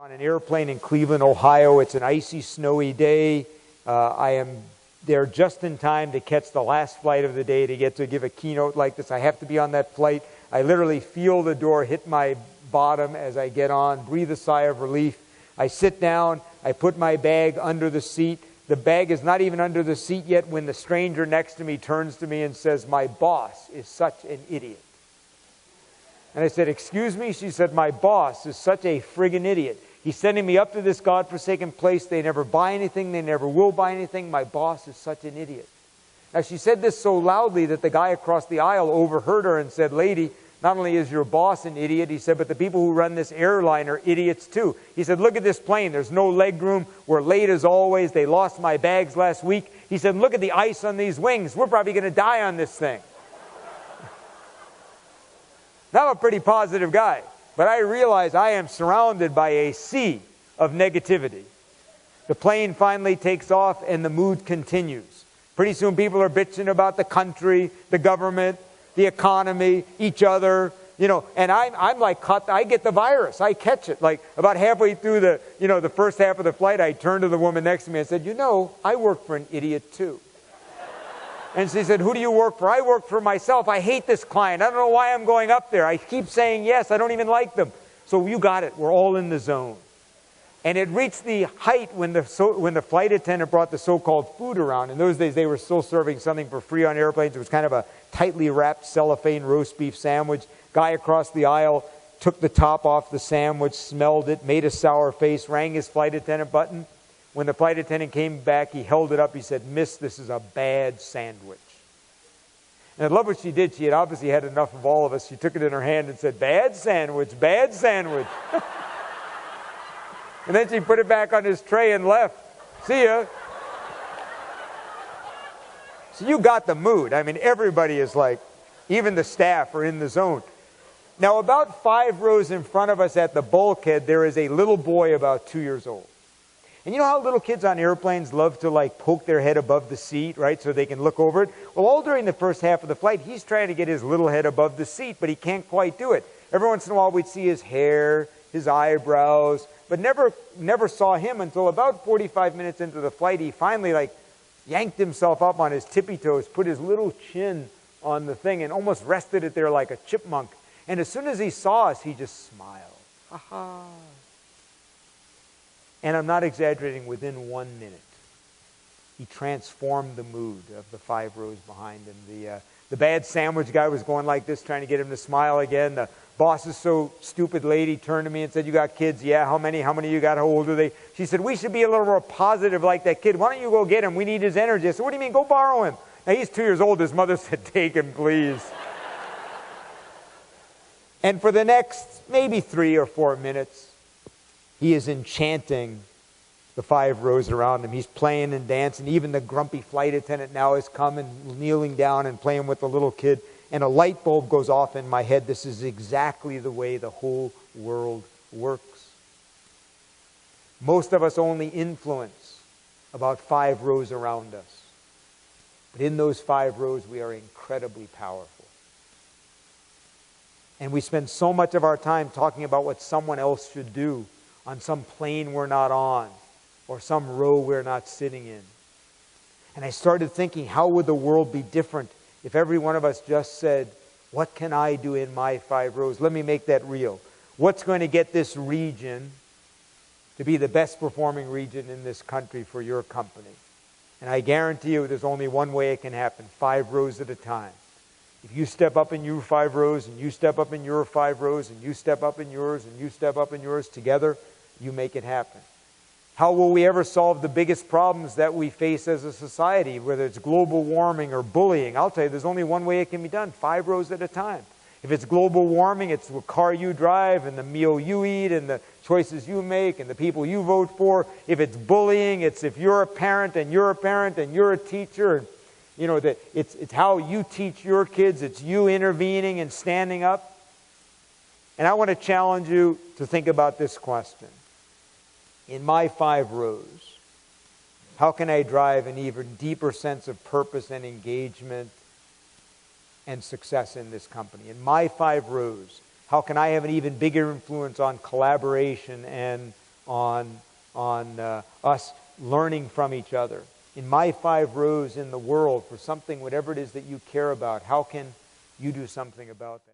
On an airplane in Cleveland, Ohio. It's an icy, snowy day. I am there just in time to catch the last flight of the day to get to give a keynote like this. I have to be on that flight. I literally feel the door hit my bottom as I get on, breathe a sigh of relief. I sit down. I put my bag under the seat. The bag is not even under the seat yet when the stranger next to me turns to me and says, "My boss is such an idiot." And I said, "Excuse me?" She said, "My boss is such a friggin' idiot. He's sending me up to this godforsaken place. They never buy anything. They never will buy anything. My boss is such an idiot." Now, she said this so loudly that the guy across the aisle overheard her and said, "Lady, not only is your boss an idiot," he said, "but the people who run this airline are idiots too." He said, "Look at this plane. There's no leg room. We're late as always. They lost my bags last week." He said, "Look at the ice on these wings. We're probably going to die on this thing." Now, I'm a pretty positive guy. But I realize I am surrounded by a sea of negativity. The plane finally takes off and the mood continues. Pretty soon people are bitching about the country, the government, the economy, each other, and I'm like, I get the virus. I catch it. Like about halfway through the first half of the flight, I turned to the woman next to me and said, "I work for an idiot too." And she said, "Who do you work for?" "I work for myself. I hate this client. I don't know why I'm going up there. I keep saying yes. I don't even like them." So you got it. We're all in the zone. And it reached the height when the flight attendant brought the so-called food around. In those days, they were still serving something for free on airplanes. It was kind of a tightly wrapped cellophane roast beef sandwich. Guy across the aisle took the top off the sandwich, smelled it, made a sour face, rang his flight attendant button. When the flight attendant came back, he held it up. He said, "Miss, this is a bad sandwich." And I love what she did. She had obviously had enough of all of us. She took it in her hand and said, "Bad sandwich, bad sandwich." And then she put it back on his tray and left. "See ya." So you got the mood. I mean, everybody is like, even the staff are in the zone. Now, about 5 rows in front of us at the bulkhead, there is a little boy about 2 years old. And you know how little kids on airplanes love to poke their head above the seat, right, so they can look over it? Well, all during the first half of the flight, he's trying to get his little head above the seat, but he can't quite do it. Every once in a while, we'd see his hair, his eyebrows, but never saw him until about 45 minutes into the flight. He finally yanked himself up on his tippy toes, put his little chin on the thing, and almost rested it there like a chipmunk. And as soon as he saw us, he just smiled. Ha ha. And I'm not exaggerating, within 1 minute, he transformed the mood of the 5 rows behind him. The bad sandwich guy was going like this, trying to get him to smile again. The boss is so stupid lady turned to me and said, "You got kids?" "Yeah." "How many? How many you got? How old are they?" She said, "We should be a little more positive like that kid. Why don't you go get him? We need his energy." I said, "What do you mean? Go borrow him." Now, he's 2 years old. His mother said, "Take him, please." And for the next maybe 3 or 4 minutes, he is enchanting the 5 rows around him. He's playing and dancing. Even the grumpy flight attendant now is coming, kneeling down and playing with the little kid. And a light bulb goes off in my head. This is exactly the way the whole world works. Most of us only influence about 5 rows around us. But in those 5 rows, we are incredibly powerful. And we spend so much of our time talking about what someone else should do on some plane we're not on or some row we're not sitting in. And I started thinking, how would the world be different if every one of us just said, "What can I do in my 5 rows? Let me make that real. What's going to get this region to be the best performing region in this country for your company?" And I guarantee you there's only one way it can happen, 5 rows at a time. If you step up in your 5 rows, and you step up in your 5 rows, and you step up in yours, and you step up in yours, together, you make it happen. How will we ever solve the biggest problems that we face as a society, whether it's global warming or bullying? I'll tell you, there's only one way it can be done, 5 rows at a time. If it's global warming, it's the car you drive, and the meal you eat, and the choices you make, and the people you vote for. If it's bullying, it's if you're a parent, and you're a parent, and you're a teacher. It's how you teach your kids. It's you intervening and standing up. And I want to challenge you to think about this question. In my 5 rows, how can I drive an even deeper sense of purpose and engagement and success in this company? In my 5 rows, how can I have an even bigger influence on collaboration and on us learning from each other. In my 5 rows in the world for something, whatever it is that you care about, how can you do something about that?